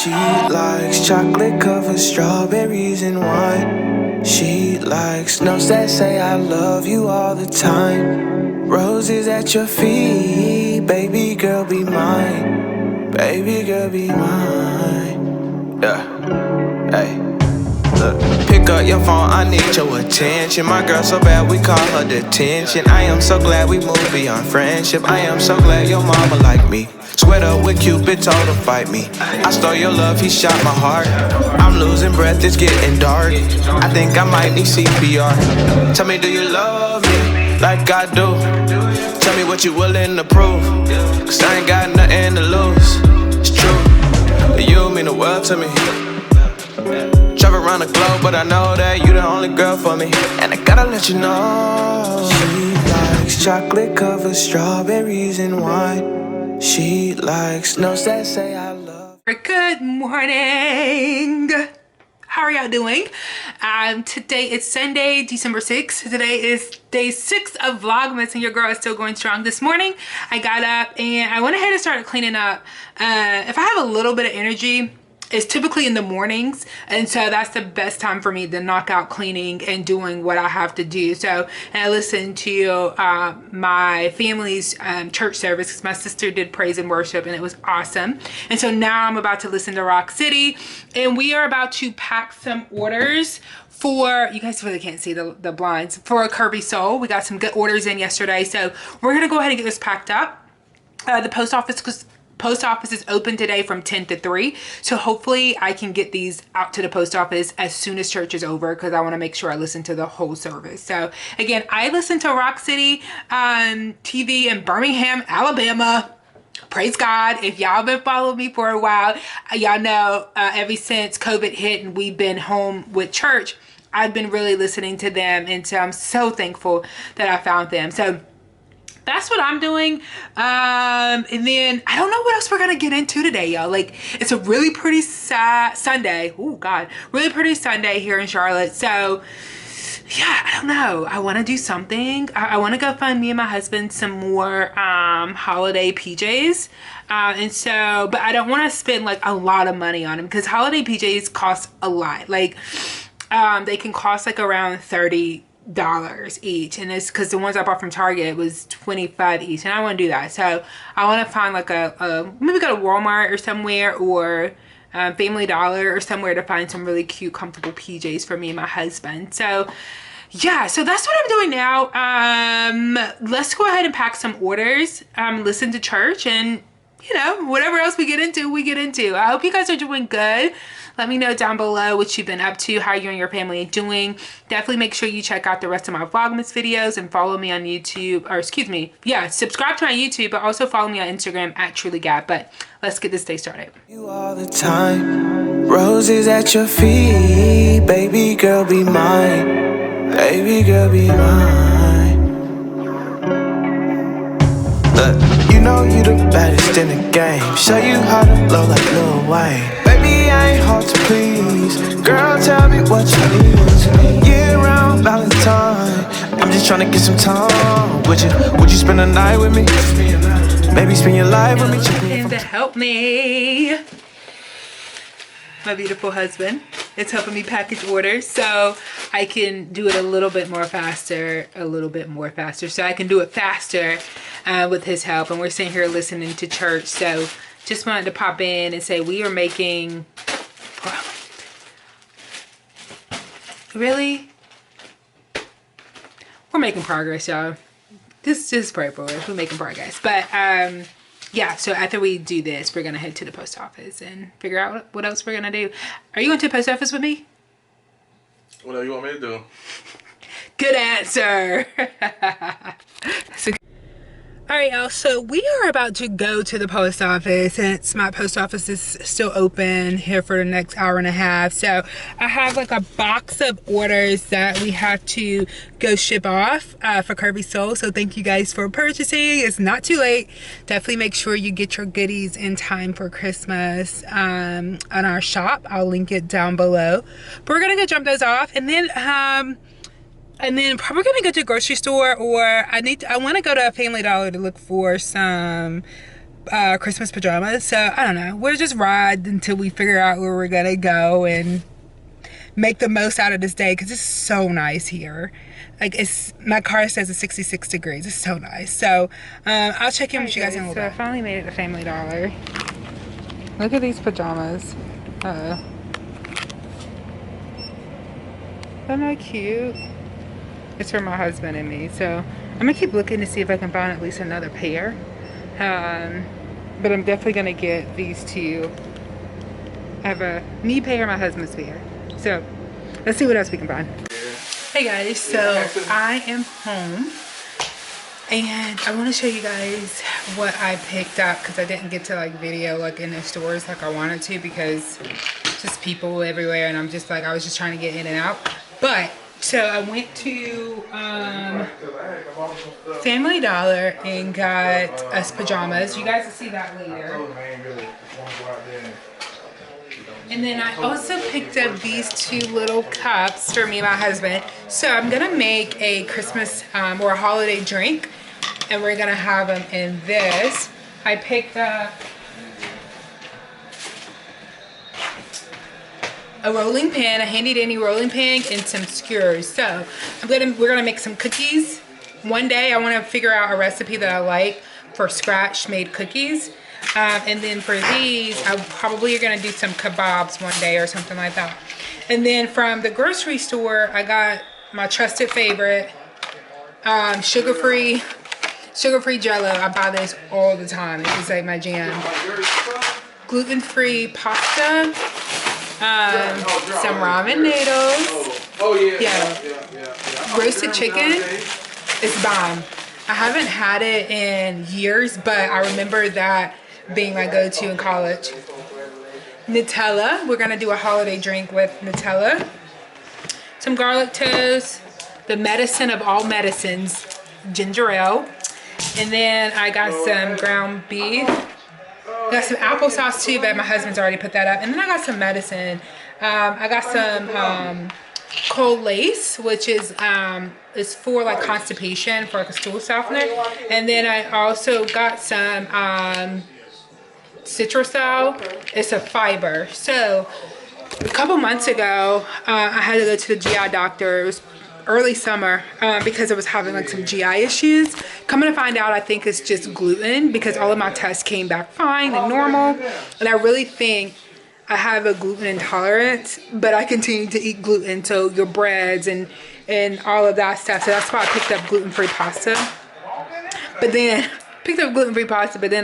She likes chocolate covered strawberries and wine. She likes notes that say I love you all the time. Roses at your feet, baby girl be mine. Baby girl be mine. Yeah, hey. Look, pick up your phone, I need your attention. My girl so bad, we call her detention. I am so glad we moved beyond friendship. I am so glad your mama like me. Sweat up with Cupid, told her fight me. I stole your love, he shot my heart. I'm losing breath, it's getting dark. I think I might need CPR. Tell me, do you love me like I do? Tell me what you willing to prove, cause I ain't got nothing to lose. It's true, you mean the world to me. Travel around the globe, but I know that you the only girl for me. And I gotta let you know, she likes chocolate covered strawberries and wine. She likes notes that say I love. Good morning. How are y'all doing? Today is Sunday, December 6th. Today is day 6 of Vlogmas, and your girl is still going strong. This morning, I got up and I went ahead and started cleaning up. If I have a little bit of energy, it's typically in the mornings, and so that's the best time for me to knock out cleaning and doing what I have to do. So, and I listened to my family's church service because my sister did praise and worship, and it was awesome. And so now I'm about to listen to Rock City, and we are about to pack some orders for, you guys really can't see the blinds, for a Curvy Soul. We got some good orders in yesterday, so we're gonna go ahead and get this packed up. The post office is open today from 10 to 3, so hopefully I can get these out to the post office as soon as church is over, because I want to make sure I listen to the whole service. So again, I listen to Rock City TV in Birmingham, Alabama. Praise God. If y'all been following me for a while, y'all know ever since COVID hit and we've been home with church, I've been really listening to them, and so I'm so thankful that I found them. So that's what I'm doing. And then I don't know what else we're gonna get into today, y'all. Like, it's a really pretty Sunday. Oh God, really pretty Sunday here in Charlotte. So yeah, I don't know. I want to do something. I want to go find me and my husband some more holiday PJs. And so, but I don't want to spend like a lot of money on them, because holiday PJs cost a lot. Like, they can cost like around $30 each, and it's because the ones I bought from Target was $25 each, and I want to do that. So I want to find like a maybe go to Walmart or somewhere, or Family Dollar or somewhere, to find some really cute comfortable PJs for me and my husband. So yeah, so that's what I'm doing now. Let's go ahead and pack some orders, listen to church, and you know, whatever else we get into, we get into. I hope you guys are doing good. Let me know down below what you've been up to, how you and your family are doing. Definitely make sure you check out the rest of my Vlogmas videos and follow me on YouTube, or excuse me, yeah, subscribe to my YouTube, but also follow me on Instagram at TrulyGap. But let's get this day started. You all the time, roses at your feet, baby girl be mine, baby girl be mine. Look, you know you the baddest in the game. Show you how to blow like Lil Wayne. Baby, I ain't hard to please. Girl, tell me what you need. Year-round Valentine, I'm just tryna get some time. Would you spend the night with me? Maybe spend your life with me. And to help me, my beautiful husband is helping me package orders so I can do it a little bit more faster, so I can do it faster with his help. And we're sitting here listening to church, so just wanted to pop in and say we are making, really? We're making progress, y'all. Just pray for us. We're making progress. But yeah, so after we do this, we're gonna head to the post office and figure out what else we're gonna do. Are you going to the post office with me? Whatever you want me to do. Good answer. All right, y'all, so we are about to go to the post office, since my post office is still open here for the next hour and a half. So I have like a box of orders that we have to go ship off for Curvy Soul. So thank you guys for purchasing. It's not too late. Definitely make sure you get your goodies in time for Christmas on our shop. I'll link it down below. But we're gonna go jump those off, and then probably gonna go to a grocery store, or I want to go to a Family Dollar to look for some Christmas pajamas. So I don't know. We'll just ride until we figure out where we're gonna go and make the most out of this day because it's so nice here. Like, it's, my car says it's 66 degrees. It's so nice. So I'll check in with you guys in a little bit. So I finally made it to Family Dollar. Look at these pajamas. Isn't that cute? It's for my husband and me. So I'm gonna keep looking to see if I can find at least another pair. But I'm definitely gonna get these two. I have a me pair, my husband's pair. So let's see what else we can find. Hey guys, so I am home and I want to show you guys what I picked up because I didn't get to like video like in the stores like I wanted to because just people everywhere and I'm just like I was just trying to get in and out. But so I went to Family Dollar and got us pajamas. You guys will see that later. And then I also picked up these two little cups for me and my husband. So I'm gonna make a Christmas or a holiday drink and we're gonna have them in this. I picked up a rolling pin, a handy dandy rolling pin, and some skewers. So we're gonna make some cookies. One day I wanna figure out a recipe that I like for scratch made cookies. And then for these, I probably are gonna do some kebabs one day or something like that. And then from the grocery store, I got my trusted favorite, sugar-free Jello. I buy this all the time. This is like my jam. Gluten-free pasta, some ramen noodles. Yeah. Roasted chicken. It's bomb. I haven't had it in years, but I remember that being my go-to in college. Nutella. We're gonna do a holiday drink with Nutella. Some garlic toast. The medicine of all medicines, ginger ale. And then I got some ground beef. I got some applesauce too, but my husband's already put that up. And then I got some medicine. I got some cold lace, which is for like constipation, for like a stool softener. And then I also got some citrusal. It's a fiber. So a couple months ago, I had to go to the GI doctor. It was early summer because I was having like some GI issues. Coming to find out, I think it's just gluten because all of my tests came back fine and normal. And I really think I have a gluten intolerance, but I continue to eat gluten, so your breads and all of that stuff. So that's why I picked up gluten-free pasta. But then I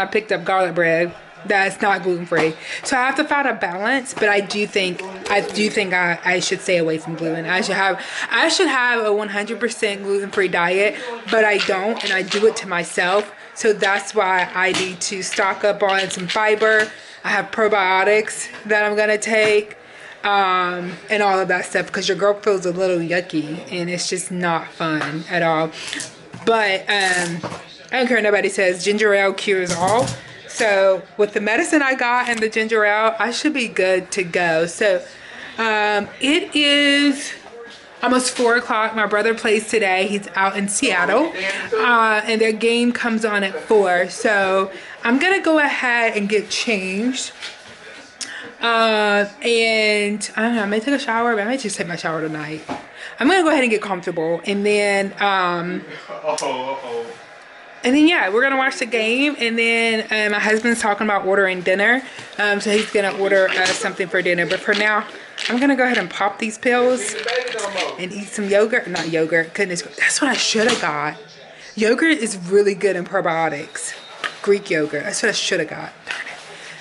picked up garlic bread that's not gluten-free. So I have to find a balance, but I do think I should stay away from gluten. I should have a 100% gluten-free diet, but I don't, and I do it to myself. So that's why I need to stock up on some fiber. I have probiotics that I'm gonna take, and all of that stuff because your girl feels a little yucky and it's just not fun at all. But I don't care what nobody says, ginger ale cures all. So with the medicine I got and the ginger ale, I should be good to go. So it is almost 4 o'clock. My brother plays today. He's out in Seattle, and their game comes on at 4. So I'm gonna go ahead and get changed. And I don't know, I may take a shower, but I may just take my shower tonight. I'm gonna go ahead and get comfortable, and then yeah, we're gonna watch the game, and then my husband's talking about ordering dinner, so he's gonna order something for dinner. But for now, I'm gonna go ahead and pop these pills and eat some yogurt. Not yogurt, goodness, that's what I should have got. Yogurt is really good in probiotics. Greek yogurt, that's what I should have got.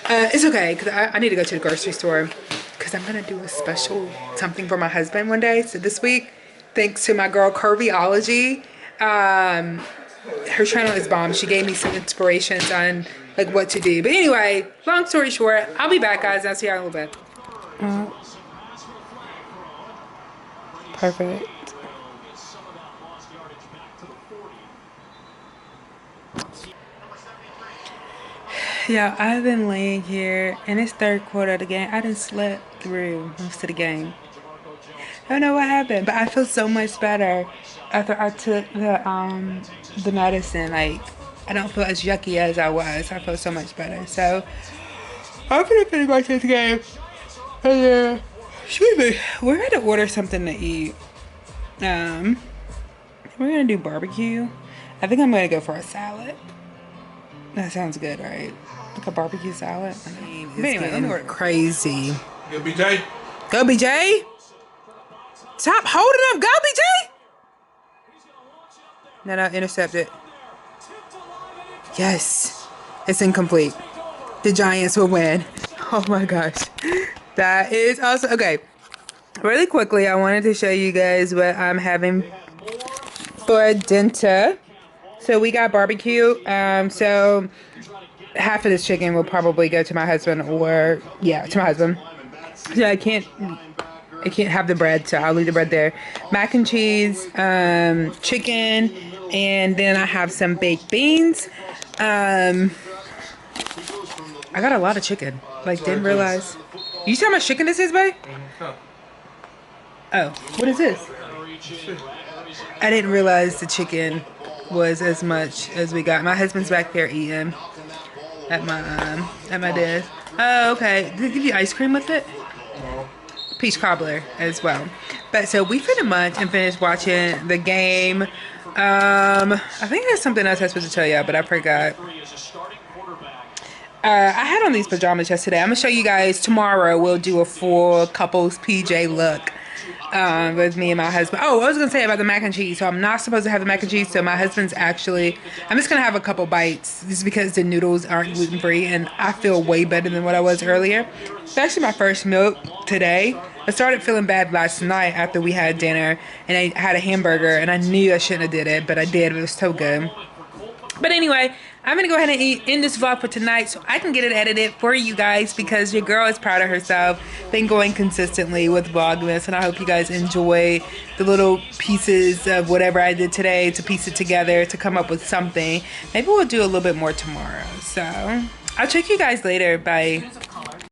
It's okay, because I need to go to the grocery store because I'm gonna do a special something for my husband one day. So this week, thanks to my girl Curvyology, her channel is bomb. She gave me some inspirations on like what to do. But anyway, long story short, I'll be back, guys. I'll see you in a little bit. Perfect. Yeah, I've been laying here and it's third quarter of the game. I done slept through most of the game. I don't know what happened, but I feel so much better after I took the medicine. Like, I don't feel as yucky as I was. I feel so much better. So I'm gonna finish watching this game. And excuse me, we're gonna order something to eat. We're gonna do barbecue. I think I'm gonna go for a salad. That sounds good, right? Like a barbecue salad. I mean, it's getting crazy. Yo, BJ. Go, BJ. Stop holding up. Go, BJ. No, intercept it. Yes. It's incomplete. The Giants will win. Oh my gosh. That is awesome. Okay. Really quickly, I wanted to show you guys what I'm having for dinner. So we got barbecue. So half of this chicken will probably go to my husband, or yeah, to my husband. So I can't have the bread, so I'll leave the bread there. Mac and cheese, chicken, and then I have some baked beans. I got a lot of chicken. Like, didn't realize. You see how much chicken this is, babe? Oh, what is this? I didn't realize the chicken was as much as we got. My husband's back there eating at my desk. Oh, okay. Did they give you ice cream with it? Peach cobbler as well. But so we pretty much finished watching the game. I think there's something else I was supposed to tell y'all, but I forgot. I had on these pajamas yesterday. I'm gonna show you guys tomorrow. We'll do a full couples PJ look with me and my husband. Oh, I was gonna say about the mac and cheese. So I'm not supposed to have the mac and cheese. So my husband's actually, I'm just gonna have a couple bites just because the noodles aren't gluten free and I feel way better than what I was earlier. It's actually my first meal today. I started feeling bad last night after we had dinner and I had a hamburger and I knew I shouldn't have did it, but I did. It was so good. But anyway, I'm gonna go ahead and end this vlog for tonight so I can get it edited for you guys because your girl is proud of herself. Been going consistently with Vlogmas, and I hope you guys enjoy the little pieces of whatever I did today to piece it together to come up with something. Maybe we'll do a little bit more tomorrow. So I'll check you guys later. Bye.